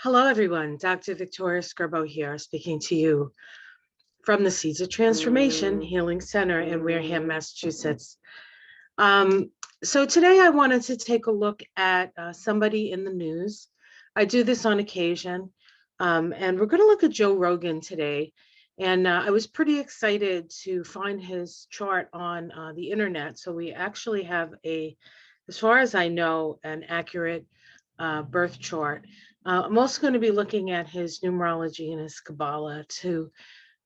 Hello, everyone. Dr. Victoria Scarbo here, speaking to you from the Seeds of Transformation Healing Center in Wareham, Massachusetts. So today I wanted to take a look at somebody in the news. I do this on occasion, and we're going to look at Joe Rogan today. And I was pretty excited to find his chart on the internet. So we actually have as far as I know, an accurate birth chart. I'm also going to be looking at his numerology and his Kabbalah to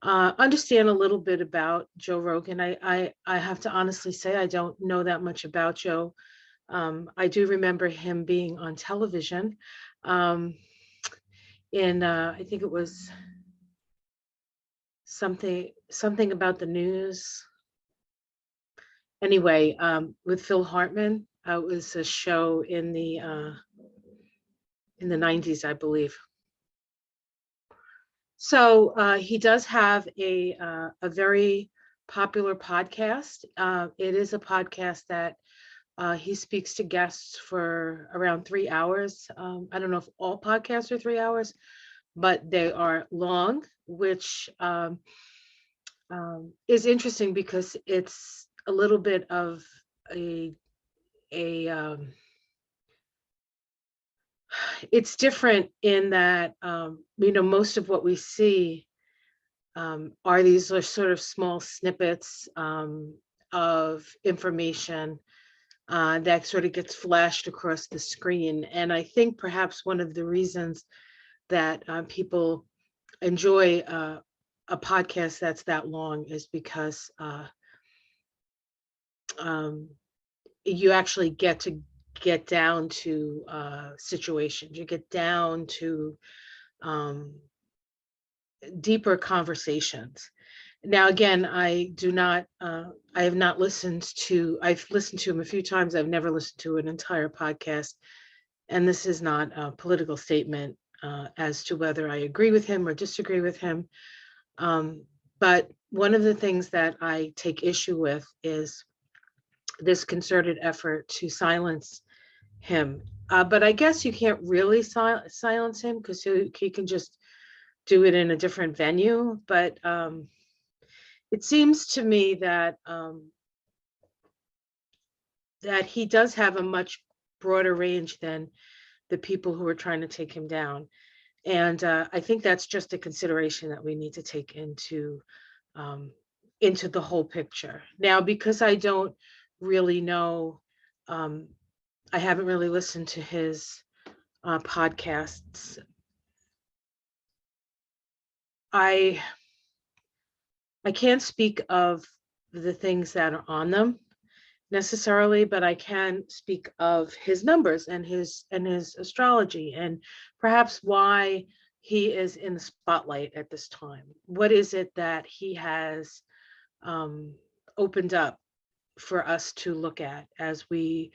understand a little bit about Joe Rogan. I have to honestly say I don't know that much about Joe. I do remember him being on television in I think it was something about the news. Anyway, with Phil Hartman, it was a show in the 90s, I believe. So he does have a very popular podcast. It is a podcast that he speaks to guests for around 3 hours. I don't know if all podcasts are 3 hours, but they are long, which is interesting because it's a little bit of a it's different in that most of what we see are these sort of small snippets of information that sort of gets flashed across the screen. And I think perhaps one of the reasons that people enjoy a podcast that's that long is because you actually get down to situations. You get down to deeper conversations. Now, again, I have not listened to, I've listened to him a few times. I've never listened to an entire podcast. And this is not a political statement as to whether I agree with him or disagree with him. But one of the things that I take issue with is this concerted effort to silence him. But I guess you can't really silence him because he can just do it in a different venue. But it seems to me that that he does have a much broader range than the people who are trying to take him down. And I think that's just a consideration that we need to take into the whole picture. Now, because I don't really know, I haven't really listened to his podcasts. I can't speak of the things that are on them necessarily, but I can speak of his numbers and his astrology and perhaps why he is in the spotlight at this time. What is it that he has opened up for us to look at as we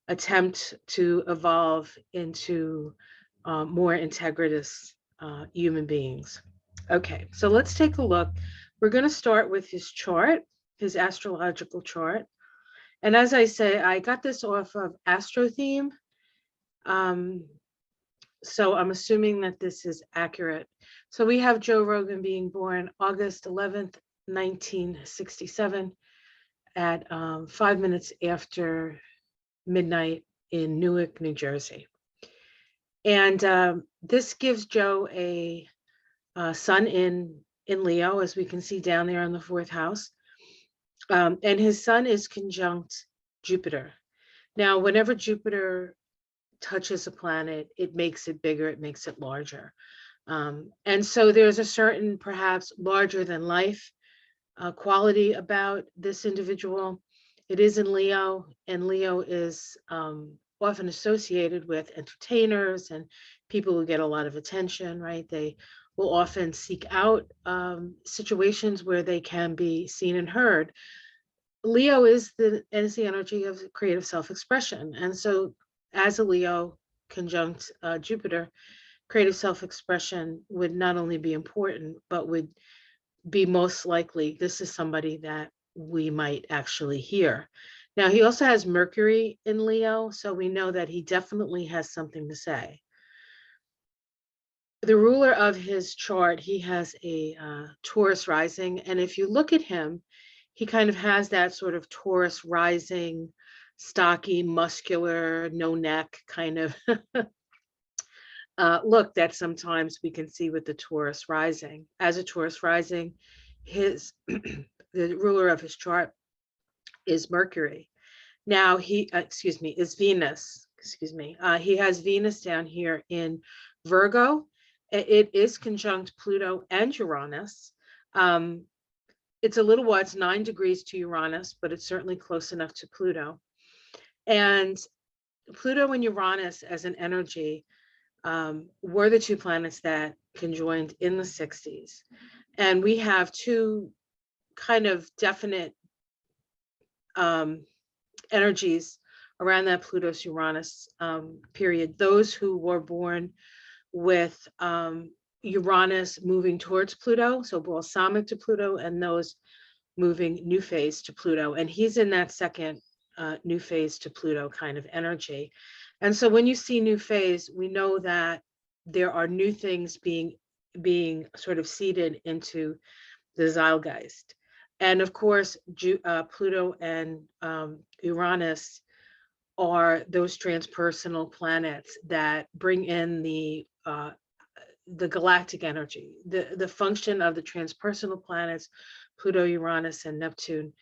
attempt to evolve into more integritous human beings? Okay, so let's take a look. We're going to start with his chart, his astrological chart. And as I say, I got this off of Astro Theme. So I'm assuming that this is accurate. So we have Joe Rogan being born August 11th, 1967 at 5 minutes after midnight in Newark, New Jersey. And this gives Joe a sun in Leo, as we can see down there in the 4th house. And his sun is conjunct Jupiter. Now, whenever Jupiter touches a planet, it makes it bigger, it makes it larger. And so there's a certain, perhaps larger than life quality about this individual. It is in Leo, and Leo is often associated with entertainers and people who get a lot of attention, right? They will often seek out situations where they can be seen and heard. Leo is the energy of creative self-expression. And so as a Leo conjunct Jupiter, creative self-expression would not only be important, but would be most likely, this is somebody that we might actually hear. Now, he also has Mercury in Leo, so we know that he definitely has something to say. the ruler of his chart, he has a Taurus rising. And if you look at him, he kind of has that sort of Taurus rising, stocky, muscular, no neck kind of look that sometimes we can see with the Taurus rising. As a Taurus rising, his the ruler of his chart is Mercury. Now is Venus. Excuse me. He has Venus down here in Virgo. It is conjunct Pluto and Uranus. It's a little while, it's 9 degrees to Uranus, but it's certainly close enough to Pluto. And Pluto and Uranus as an energy were the two planets that conjoined in the 60s. And we have two kind of definite energies around that Pluto-Uranus period. Those who were born with Uranus moving towards Pluto, so balsamic to Pluto, and those moving new phase to Pluto. And he's in that second new phase to Pluto kind of energy. And so when you see new phase, we know that there are new things being sort of seeded into the zeitgeist. And of course, Pluto and Uranus are those transpersonal planets that bring in the galactic energy. The function of the transpersonal planets, Pluto, Uranus, and Neptune,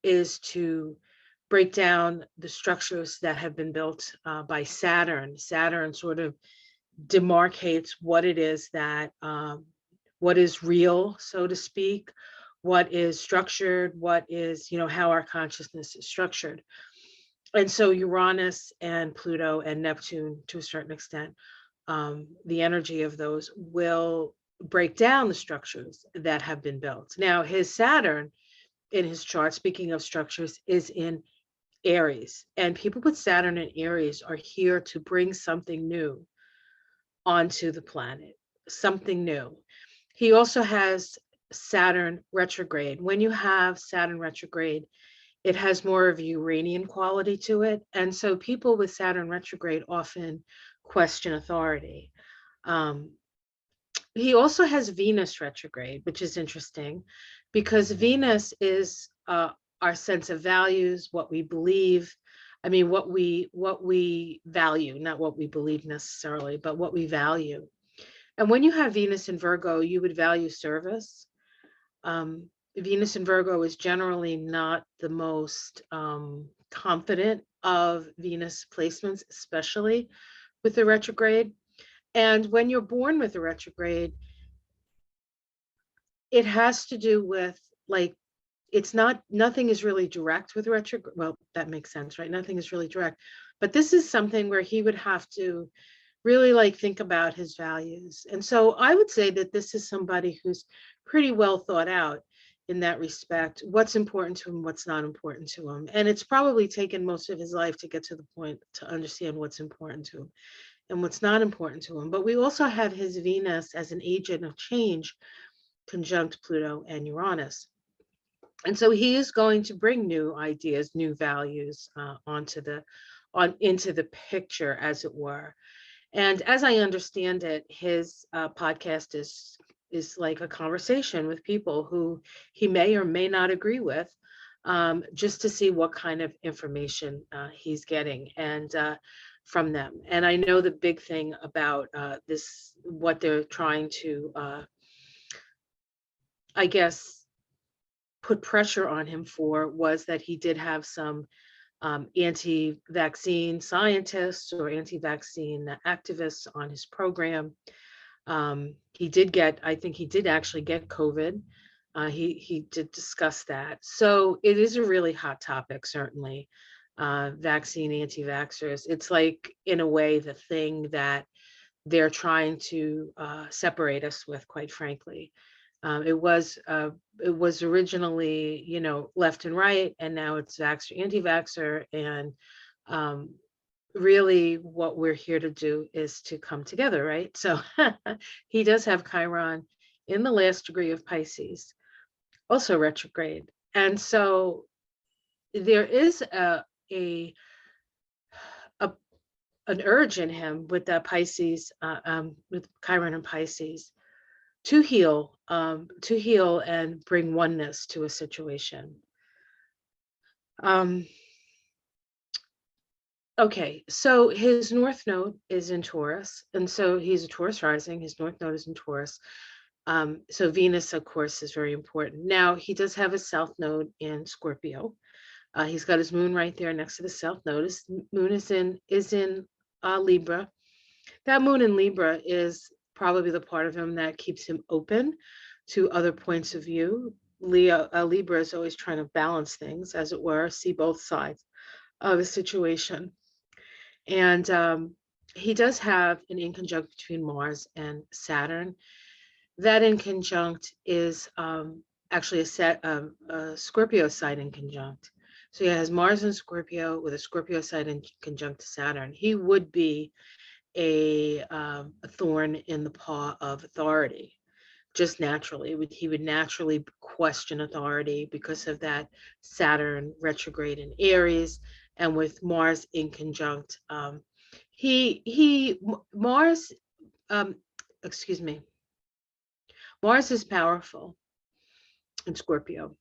is to break down the structures that have been built by Saturn. Saturn sort of demarcates what it is that, what is real, so to speak, what is structured, what is, how our consciousness is structured. And so Uranus and Pluto and Neptune, to a certain extent, the energy of those will break down the structures that have been built. Now, his Saturn in his chart, speaking of structures, is in Aries. And people with Saturn in Aries are here to bring something new onto the planet, something new. He also has Saturn retrograde. When you have Saturn retrograde, it has more of a Uranian quality to it. And so people with Saturn retrograde often question authority. He also has Venus retrograde, which is interesting because Venus is our sense of values, what we believe. I mean, what we value, not what we believe necessarily, but what we value. And when you have Venus in Virgo, you would value service. Venus in Virgo is generally not the most confident of Venus placements, especially with the retrograde. And when you're born with a retrograde, it has to do with nothing is really direct with retrograde. Well, that makes sense, right? Nothing is really direct, but this is something where he would have to really think about his values. And so I would say that this is somebody who's pretty well thought out in that respect, what's important to him, what's not important to him. And it's probably taken most of his life to get to the point to understand what's important to him and what's not important to him. But we also have his Venus as an agent of change, conjunct Pluto and Uranus. And so he is going to bring new ideas, new values into the picture, as it were. And as I understand it, his podcast is like a conversation with people who he may or may not agree with, just to see what kind of information he's getting and from them. And I know the big thing about this, what they're trying to, I guess, put pressure on him for, was that he did have some anti-vaccine scientists or anti-vaccine activists on his program. He did actually get COVID. He did discuss that. So it is a really hot topic, certainly. Vaccine anti-vaxxers. It's like, in a way, the thing that they're trying to separate us with, quite frankly. It was originally, left and right, and now it's vaxxer, anti-vaxxer, and really what we're here to do is to come together, right? So he does have Chiron in the last degree of Pisces, also retrograde. And so there is a an urge in him with that Pisces, with Chiron and Pisces, to heal and bring oneness to a situation. Okay, so his North Node is in Taurus, and so he's a Taurus rising. His North Node is in Taurus. So Venus, of course, is very important. Now, he does have a South Node in Scorpio. He's got his moon right there next to the South Node. His moon is in Libra. That moon in Libra is probably the part of him that keeps him open to other points of view. Libra is always trying to balance things, as it were, see both sides of a situation. And he does have an inconjunct between Mars and Saturn. That inconjunct is actually a Scorpio side inconjunct. So he has Mars in Scorpio with a Scorpio side inconjunct to Saturn. He would be a thorn in the paw of authority, just naturally. He would naturally question authority because of that Saturn retrograde in Aries, and with Mars in conjunct. Mars, excuse me, Mars is powerful in Scorpio.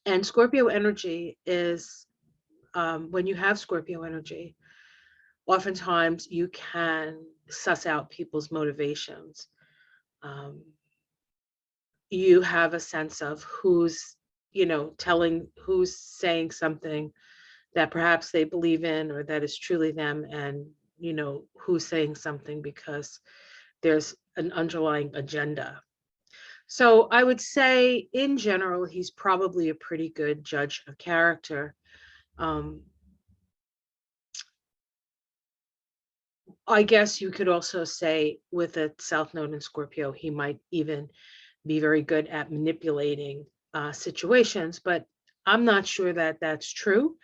And Scorpio energy is, when you have Scorpio energy, oftentimes you can suss out people's motivations. You have a sense of who's saying something that perhaps they believe in or that is truly them, and who's saying something because there's an underlying agenda. So I would say in general, he's probably a pretty good judge of character. I guess you could also say with a South Node in Scorpio, he might even be very good at manipulating situations, but I'm not sure that that's true.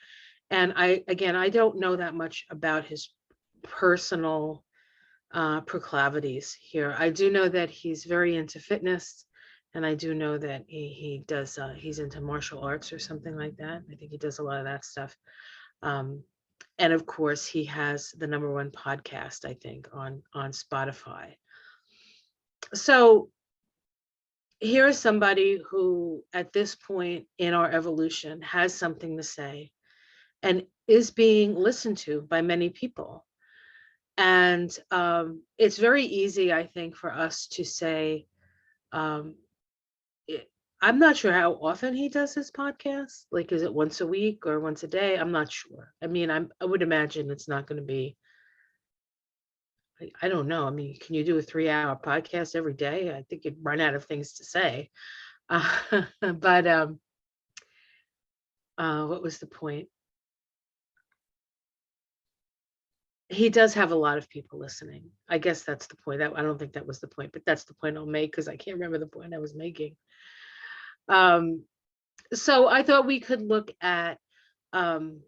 And I don't know that much about his personal proclivities here. I do know that he's very into fitness, and I do know that he does, he's into martial arts or something like that. I think he does a lot of that stuff. And of course, he has the #1 podcast, I think, on Spotify. So here is somebody who, at this point in our evolution, has something to say and is being listened to by many people. And it's very easy, I think, for us to say, I'm not sure how often he does his podcast. Like, is it once a week or once a day? I'm not sure. I mean, I would imagine it's not going to be, I don't know. I mean, can you do a 3-hour podcast every day? I think you'd run out of things to say. But what was the point? He does have a lot of people listening. I guess that's the point. I don't think that was the point, but that's the point I'll make because I can't remember the point I was making. So I thought we could look at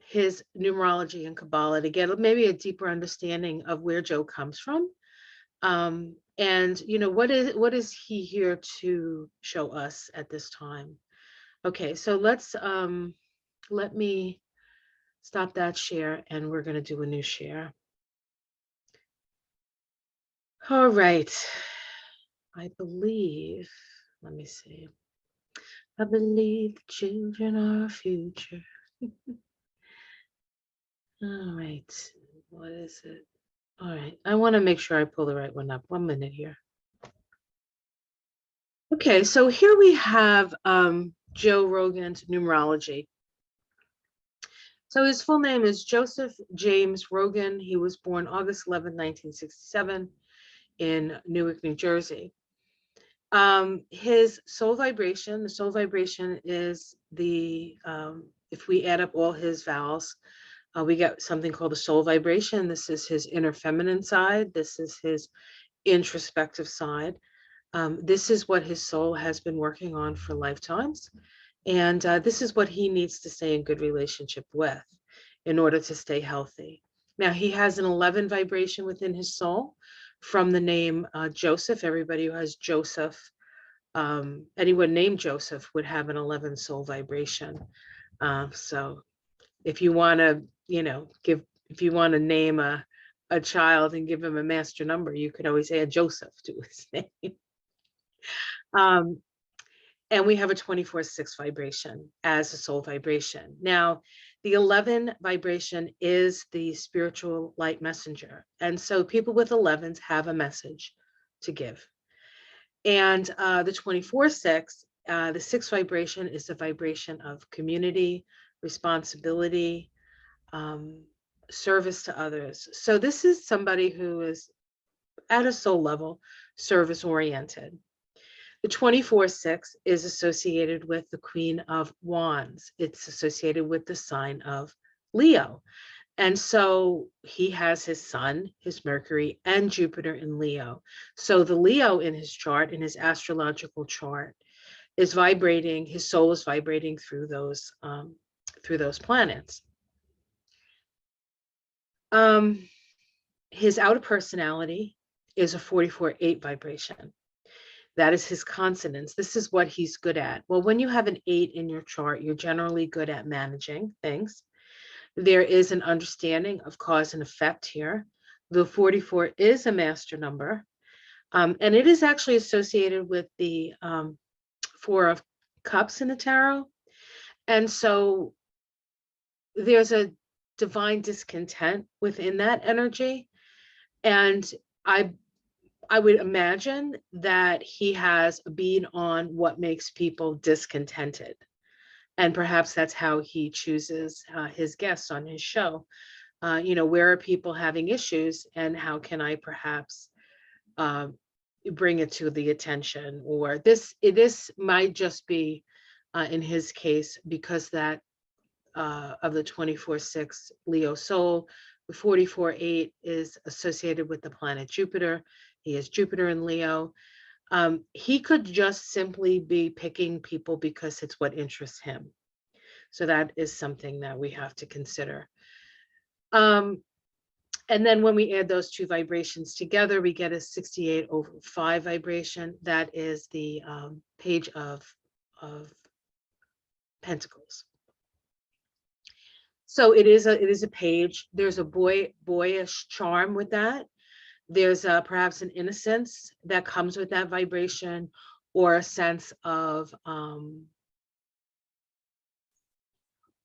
his numerology and Kabbalah to get maybe a deeper understanding of where Joe comes from. And what is he here to show us at this time? Okay, so let me stop that share, and we're going to do a new share. All right. I believe, let me see. I believe the children are our future. All right. What is it? All right. I want to make sure I pull the right one up. 1 minute here. Okay, so here we have Joe Rogan's Numerology. So his full name is Joseph James Rogan. He was born August 11, 1967 in Newark, New Jersey. His soul vibration, the soul vibration is if we add up all his vowels, we get something called the soul vibration. This is his inner feminine side. This is his introspective side. This is what his soul has been working on for lifetimes. And this is what he needs to stay in good relationship with in order to stay healthy. Now, he has an 11 vibration within his soul from the name Joseph. Everybody who has Joseph, anyone named Joseph would have an 11 soul vibration. So if you want to, if you want to name a a child and give him a master number, you could always add Joseph to his name. Um, and we have a 24/6 vibration as a soul vibration. Now, the 11 vibration is the spiritual light messenger. And so people with 11s have a message to give. And the 24/6, the 6 vibration is the vibration of community, responsibility, um, service to others. So this is somebody who is at a soul level, service oriented. The 24/6 is associated with the Queen of Wands. It's associated with the sign of Leo. And so he has his sun, his Mercury, and Jupiter in Leo. So the Leo in his chart, in his astrological chart, is vibrating, his soul is vibrating through those planets. His outer personality is a 44/8 vibration. That is his consonance. This is what he's good at. Well, when you have an 8 in your chart, you're generally good at managing things. There is an understanding of cause and effect here. The 44 is a master number, and it is actually associated with the 4 of Cups in the tarot. And so there's a divine discontent within that energy. And I would imagine that he has a bead on what makes people discontented. And perhaps that's how he chooses his guests on his show. Where are people having issues, and how can I perhaps bring it to the attention? Or this might just be, in his case, because that of the 24/6 Leo soul, the 44/8 is associated with the planet Jupiter. He has Jupiter in Leo. He could just simply be picking people because it's what interests him. So that is something that we have to consider. And then when we add those two vibrations together, we get a 68/5 vibration. That is the Page of Pentacles. So it is a page. There's a boyish charm with that. There's perhaps an innocence that comes with that vibration, or a sense of I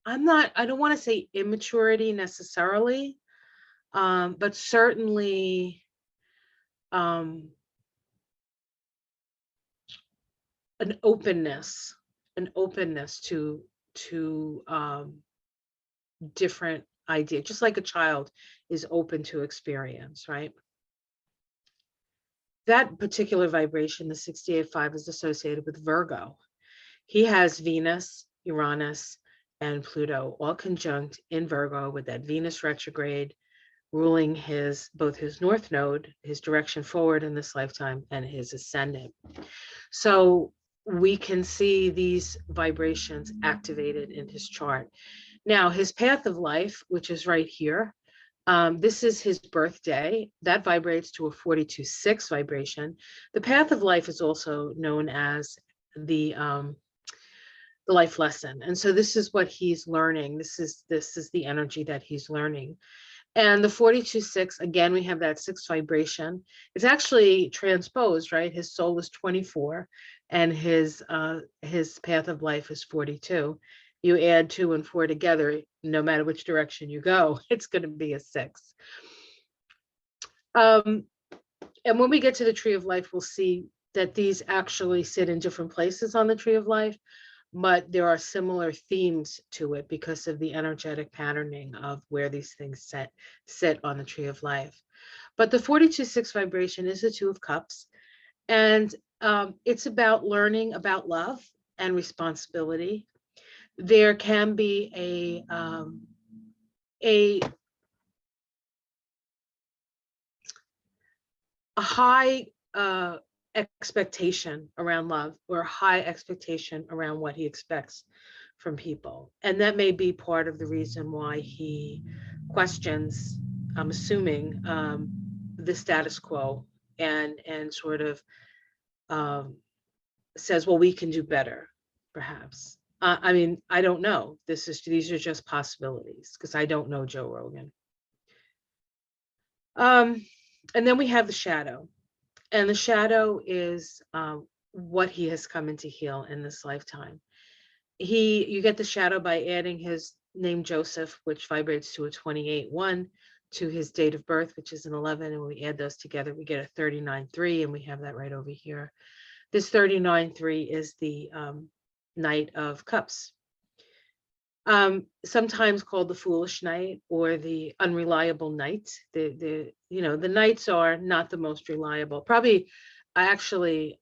don't want to say immaturity necessarily, but certainly an openness to different ideas, just like a child is open to experience, right? That particular vibration, the 68/5, is associated with Virgo. He has Venus, Uranus, and Pluto all conjunct in Virgo, with that Venus retrograde ruling both his north node, his direction forward in this lifetime, and his ascendant. So we can see these vibrations activated in his chart. Now, his path of life, which is right here, this is his birthday. That vibrates to a 42/6 vibration. The path of life is also known as the life lesson. And so this is what he's learning. This is the energy that he's learning. And the 42/6, again, we have that 6 vibration. It's actually transposed, right? His soul is 24 and his path of life is 42. You add 2 and 4 together, no matter which direction you go, it's going to be a 6. And when we get to the Tree of Life, we'll see that these actually sit in different places on the Tree of Life, but there are similar themes to it because of the energetic patterning of where these things sit on the Tree of Life. But the 42/6 vibration is the 2 of Cups, and it's about learning about love and responsibility. There can be a high expectation around love, or a high expectation around what he expects from people. And that may be part of the reason why he questions, I'm assuming, the status quo, and sort of says, well, we can do better, perhaps. I mean, I don't know. These are just possibilities, because I don't know Joe Rogan. And then we have the shadow. And the shadow is what he has come in to heal in this lifetime. You get the shadow by adding his name Joseph, which vibrates to a 28-1, to his date of birth, which is an 11. And when we add those together, we get a 39-3, and we have that right over here. This 39-3 is the Knight of Cups. Sometimes called the foolish knight or the unreliable knight. The knights are not the most reliable. Probably, actually,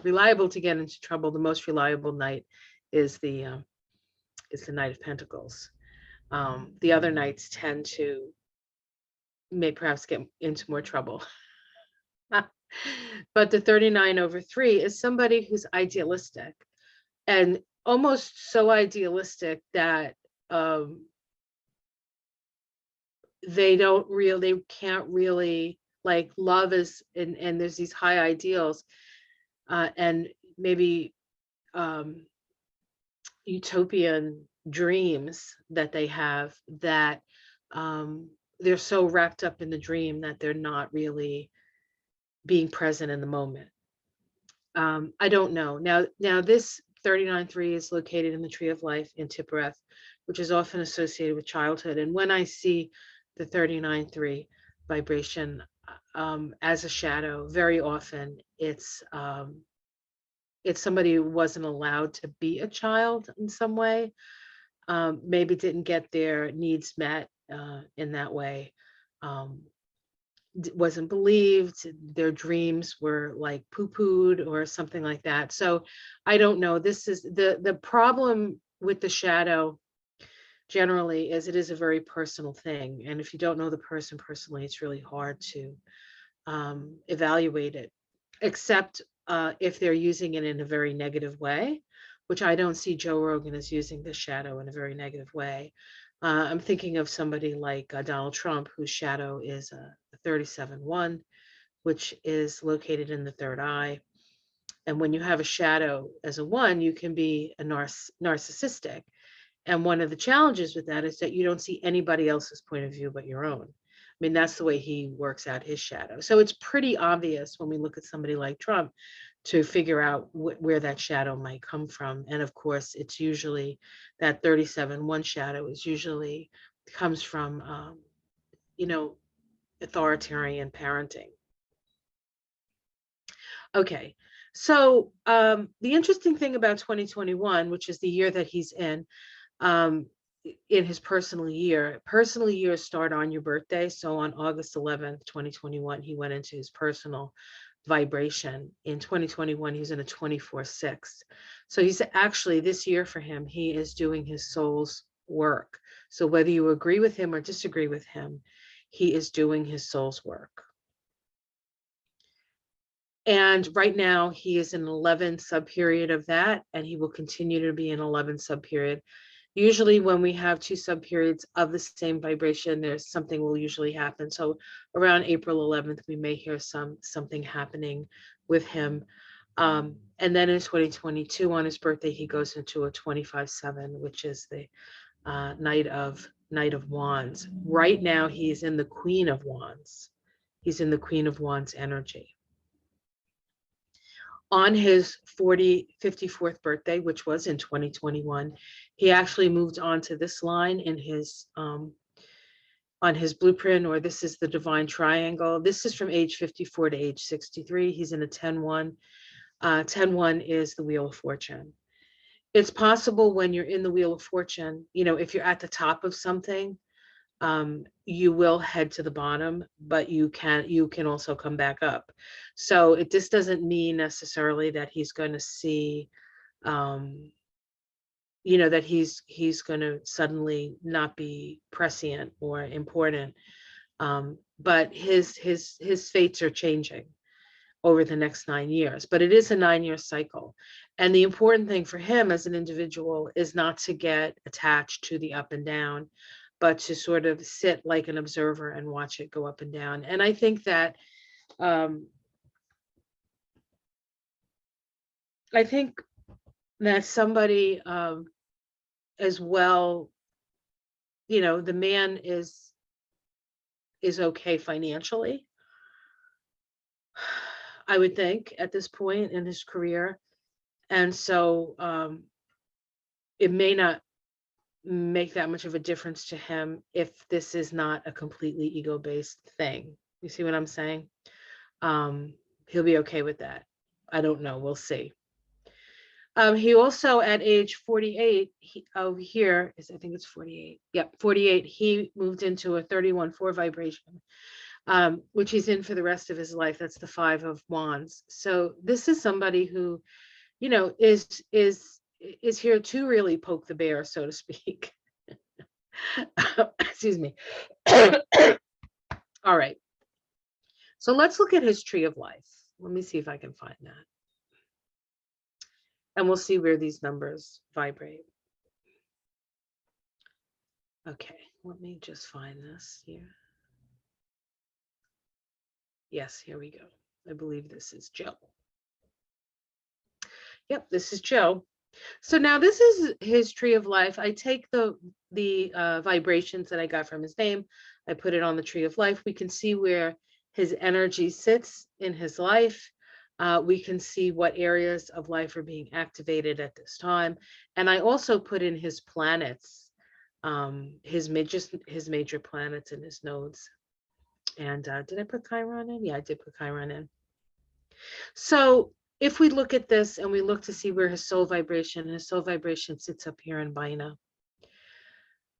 reliable to get into trouble. The most reliable knight is the Knight of Pentacles. The other knights tend to may perhaps get into more trouble. But the 39/3 is somebody who's idealistic, and almost so idealistic that they can't really, like, love is, and there's these high ideals, and maybe utopian dreams that they have, that they're so wrapped up in the dream that they're not really being present in the moment. I don't know. Now this 39-3 is located in the Tree of Life in Tippereth, which is often associated with childhood. And when I see the 39-3 vibration as a shadow, very often it's somebody who wasn't allowed to be a child in some way, maybe didn't get their needs met in that way. Wasn't believed, their dreams were like poo-pooed or something like that. So I don't know. This is the problem with the shadow generally, is it is a very personal thing. And if you don't know the person personally, it's really hard to evaluate it, except if they're using it in a very negative way, which I don't see Joe Rogan as using the shadow in a very negative way. I'm thinking of somebody like Donald Trump, whose shadow is a 37-1, which is located in the third eye. And when you have a shadow as a 1, you can be a narcissistic. And one of the challenges with that is that you don't see anybody else's point of view but your own. I mean, that's the way he works out his shadow. So it's pretty obvious when we look at somebody like Trump to figure out where that shadow might come from. And of course, it's usually that 37-1 shadow is usually comes from, authoritarian parenting. Okay. So the interesting thing about 2021, which is the year that he's in his personal years start on your birthday. So on August 11th, 2021, he went into his personal vibration. In 2021, he's in a 24/6. So he's actually, this year for him, he is doing his soul's work. So whether you agree with him or disagree with him, he is doing his soul's work. And right now he is in an 11 sub-period of that, and he will continue to be in 11 sub-period. Usually when we have 2 sub-periods of the same vibration, there's something will usually happen. So around April 11th, we may hear something happening with him. And then in 2022, on his birthday, he goes into a 25/7, which is the Knight of Wands. Right now, he's in the Queen of Wands. He's in the Queen of Wands energy. On his 54th birthday, which was in 2021, he actually moved on to this line in his on his blueprint, or this is the divine triangle. This is from age 54 to age 63. He's in a 10-1. 10-1 is the Wheel of Fortune. It's possible when you're in the Wheel of Fortune, if you're at the top of something, you will head to the bottom, but you can also come back up. So this doesn't mean necessarily that he's going to see, that he's going to suddenly not be prescient or important. But his fates are changing over the next 9 years, but it is a 9-year cycle. And the important thing for him as an individual is not to get attached to the up and down, but to sort of sit like an observer and watch it go up and down. And I think that somebody as well, the man is is okay financially, I would think, at this point in his career. And so it may not make that much of a difference to him if this is not a completely ego-based thing. You see what I'm saying? He'll be okay with that. I don't know. We'll see. He also, at age 48, here is, I think it's 48. Yep, 48. He moved into a 31-4 vibration, which he's in for the rest of his life. That's the 5 of Wands. So this is somebody who, you know, is here to really poke the bear, so to speak. Excuse me. All right. So let's look at his tree of life. Let me see if I can find that. And we'll see where these numbers vibrate. Okay, let me just find this here. Yes, here we go. I believe this is Joe. Yep, this is Joe. So now this is his tree of life. I take the vibrations that I got from his name. I put it on the tree of life. We can see where his energy sits in his life. We can see what areas of life are being activated at this time. And I also put in his planets, his major planets and his nodes. And did I put Chiron in? Yeah, I did put Chiron in. So if we look at this and we look to see where his soul vibration sits up here in Bina.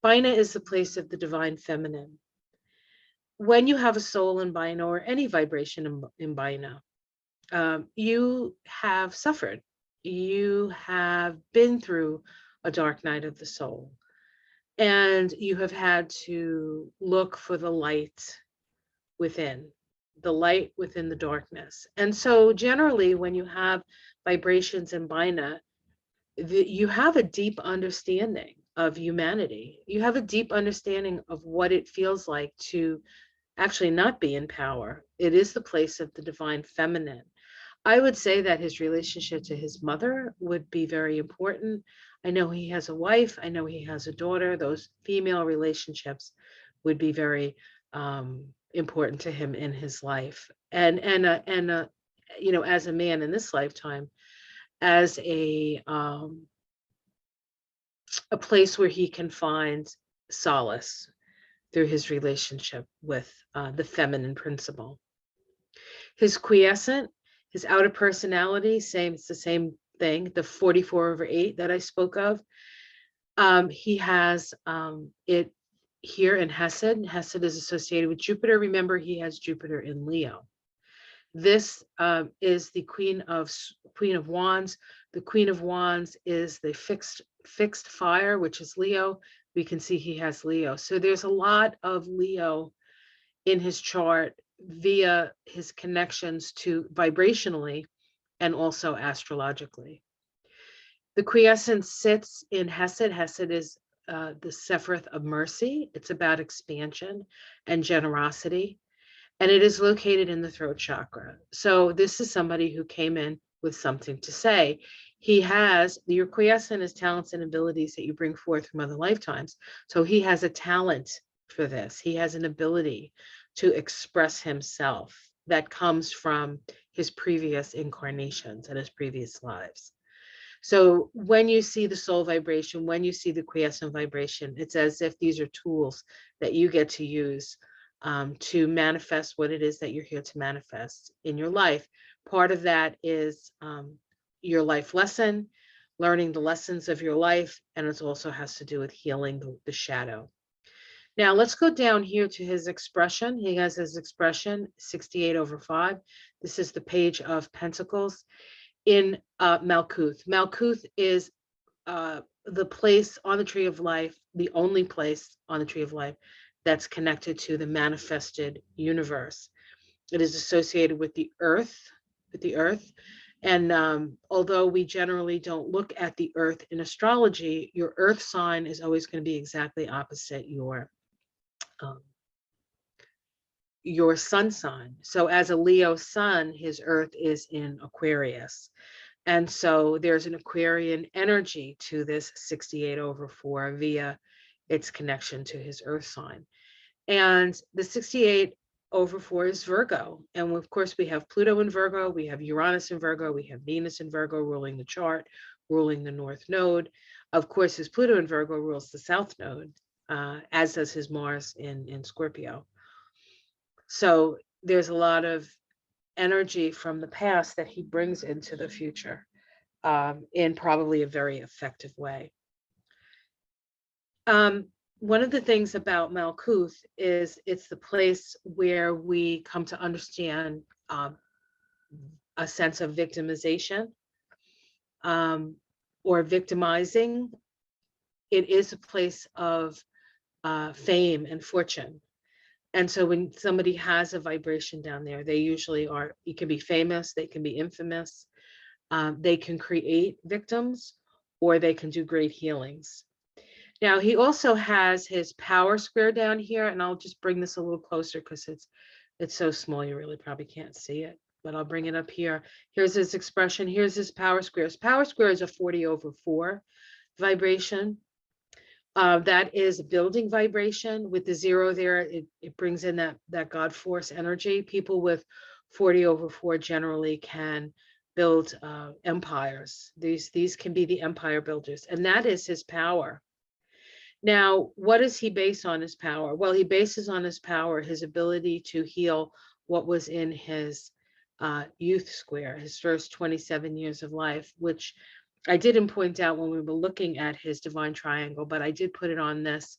Bina is the place of the divine feminine. When you have a soul in Bina or any vibration in Bina, you have suffered. You have been through a dark night of the soul, and you have had to look for the light within, the light within the darkness. And so generally when you have vibrations in Bina, you have a deep understanding of humanity. You have a deep understanding of what it feels like to actually not be in power. It is the place of the divine feminine. I would say that his relationship to his mother would be very important. I know he has a wife. I know he has a daughter. Those female relationships would be very important to him in his life. And you know, as a man in this lifetime, as a place where he can find solace through his relationship with the feminine principle. His quiescent, his outer personality, it's the same thing, the 44/8 that I spoke of. He has it here in Hesed. Hesed is associated with Jupiter. Remember, he has Jupiter in Leo. This is the Queen of Wands. The Queen of Wands is the fixed fire, which is Leo. We can see he has Leo. So there's a lot of Leo in his chart via his connections to vibrationally and also astrologically. The quiescent sits in Hesed. Hesed is the Sephiroth of mercy. It's about expansion and generosity. And it is located in the throat chakra. So this is somebody who came in with something to say. He has, your quiescent is talents and abilities that you bring forth from other lifetimes. So he has a talent for this. He has an ability to express himself that comes from his previous incarnations and his previous lives. So when you see the soul vibration, when you see the quiescent vibration, it's as if these are tools that you get to use to manifest what it is that you're here to manifest in your life. Part of that is your life lesson, learning the lessons of your life, and it also has to do with healing the shadow. Now let's go down here to his expression. He has his expression 68/5. This is the Page of Pentacles in Malkuth. Malkuth is the place on the Tree of Life, the only place on the Tree of Life that's connected to the manifested universe. It is associated with the earth, And although we generally don't look at the earth in astrology, your earth sign is always going to be exactly opposite your sun sign. So as a Leo sun, his earth is in Aquarius. And so there's an Aquarian energy to this 68/4 via its connection to his earth sign. And the 68/4 is Virgo. And of course, we have Pluto in Virgo, we have Uranus in Virgo, we have Venus in Virgo ruling the chart, ruling the North Node. Of course, his Pluto in Virgo rules the South Node, as does his Mars in Scorpio. So there's a lot of energy from the past that he brings into the future, in probably a very effective way. One of the things about Malkuth is it's the place where we come to understand a sense of victimization, or victimizing. It is a place of fame and fortune. And so when somebody has a vibration down there, they usually are, it can be famous, they can be infamous, they can create victims, or they can do great healings. Now, he also has his power square down here, and I'll just bring this a little closer because it's so small, you really probably can't see it, but I'll bring it up here. Here's his expression. Here's his power square. His power square is a 40/4 vibration. That is building vibration. With the 0 there, it brings in that God force energy. People with 40/4 generally can build empires. These can be the empire builders, and that is his power. Now, what does he base on his power? Well, he bases on his power his ability to heal what was in his youth square, his first 27 years of life, which I didn't point out when we were looking at his divine triangle, but I did put it on this.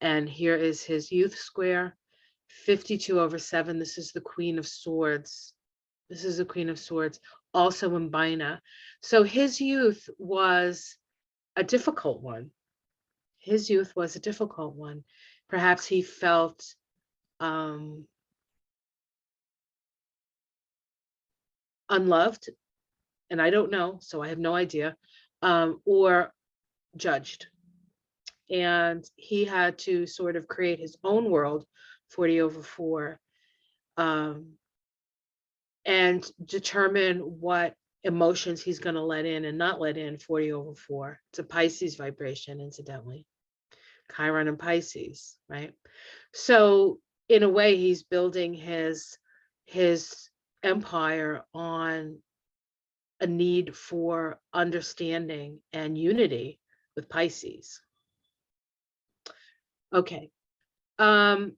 And here is his youth square, 52/7. This is the Queen of Swords. This is the Queen of Swords, also in Bina. So his youth was a difficult one. His youth was a difficult one. Perhaps he felt unloved, and I don't know, so I have no idea, or judged. And he had to sort of create his own world, 40/4, and determine what emotions he's going to let in and not let in, 40/4. It's a Pisces vibration, incidentally. Chiron and Pisces, right? So in a way, he's building his empire on a need for understanding and unity with Pisces. Okay. And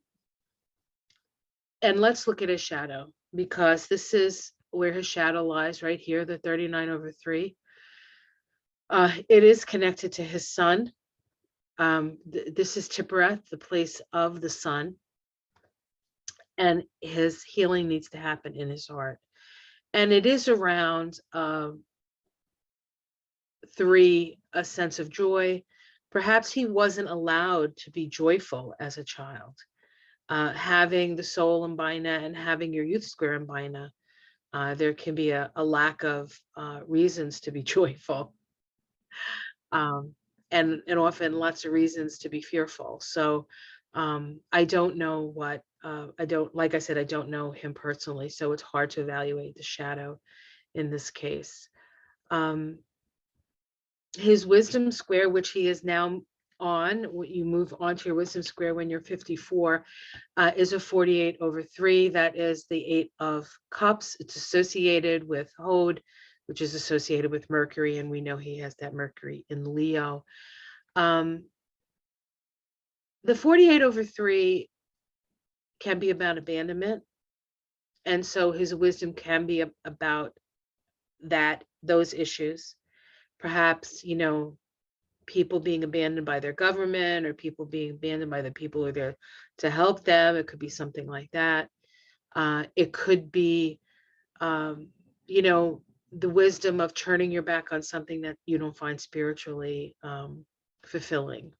let's look at his shadow, because this is where his shadow lies, right here, the 39/3. It is connected to his sun. This is Tiphereth, the place of the sun. And his healing needs to happen in his heart. And it is around 3, a sense of joy. Perhaps he wasn't allowed to be joyful as a child. Having the soul in Bina and having your youth square in Bina, there can be a lack of reasons to be joyful. And often lots of reasons to be fearful. So I don't know what, like I said, I don't know him personally, so it's hard to evaluate the shadow in this case. His wisdom square, which he is now on, you move on to your wisdom square when you're 54, is a 48/3. That is the 8 of Cups. It's associated with Hod, which is associated with Mercury, and we know he has that Mercury in Leo. The 48/3 can be about abandonment, and so his wisdom can be about those issues. Perhaps, people being abandoned by their government, or people being abandoned by the people who are there to help them. It could be something like that. It could be, the wisdom of turning your back on something that you don't find spiritually fulfilling.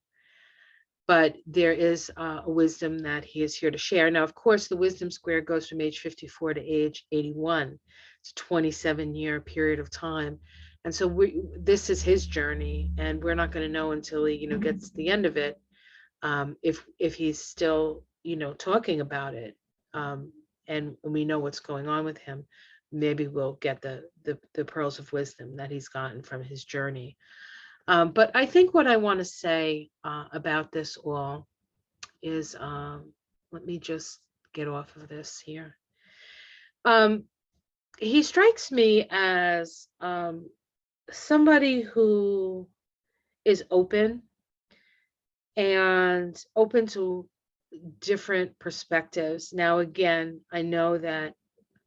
But there is a wisdom that he is here to share. Now, of course, the wisdom square goes from age 54 to age 81. It's a 27-year period of time. And so this is his journey, and we're not going to know until he, gets to the end of it, if he's still, talking about it, and we know what's going on with him. Maybe we'll get the pearls of wisdom that he's gotten from his journey. But I think what I want to say about this all is let me just get off of this here. He strikes me as somebody who is open and open to different perspectives. Now, again, I know that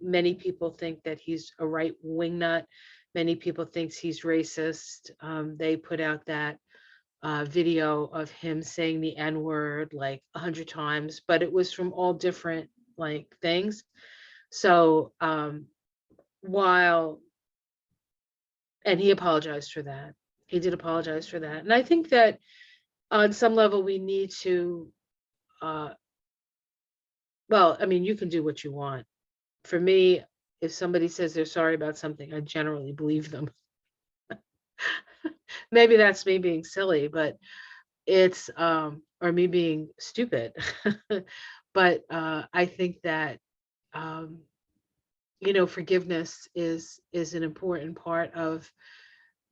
many people think that he's a right wing nut. Many people think he's racist. They put out that video of him saying the N word like 100 times, but it was from all different like things. So while, and he apologized for that. He did apologize for that. And I think that on some level we need to, well, I mean, you can do what you want. For me, if somebody says they're sorry about something, I generally believe them. Maybe that's me being silly, but it's or me being stupid. But I think that forgiveness is an important part of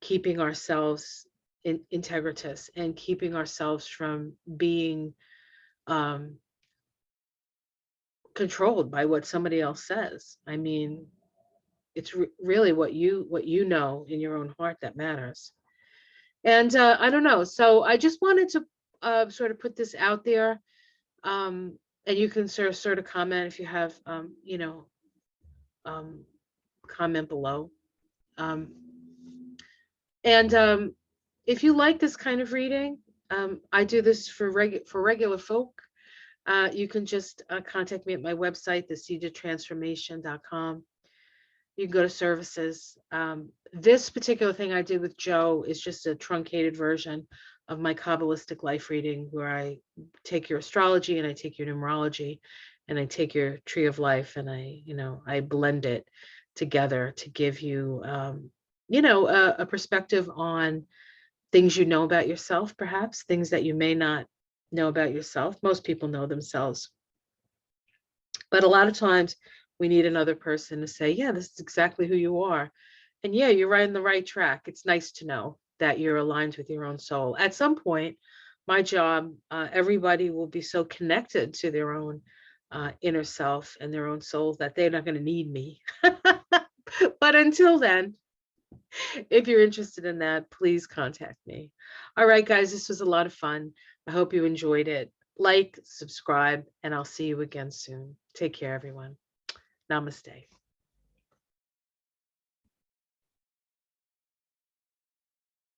keeping ourselves in integritus and keeping ourselves from being controlled by what somebody else says. I mean, it's really what you know in your own heart that matters. And I don't know. So I just wanted to sort of put this out there. And you can sort of comment if you have, comment below. And if you like this kind of reading, I do this for regular folk. You can just contact me at my website, theseededtransformation.com. You can go to services. This particular thing I did with Joe is just a truncated version of my Kabbalistic life reading, where I take your astrology and I take your numerology and I take your tree of life and I blend it together to give you, a perspective on things you know about yourself, perhaps things that you may not know about yourself. Most people know themselves, but a lot of times we need another person to say, yeah, this is exactly who you are. And yeah, you're right on the right track. It's nice to know that you're aligned with your own soul. At some point, my job, everybody will be so connected to their own inner self and their own soul that they're not going to need me. But until then, if you're interested in that, please contact me. All right, guys, this was a lot of fun. I hope you enjoyed it. Like, subscribe, and I'll see you again soon. Take care, everyone. Namaste.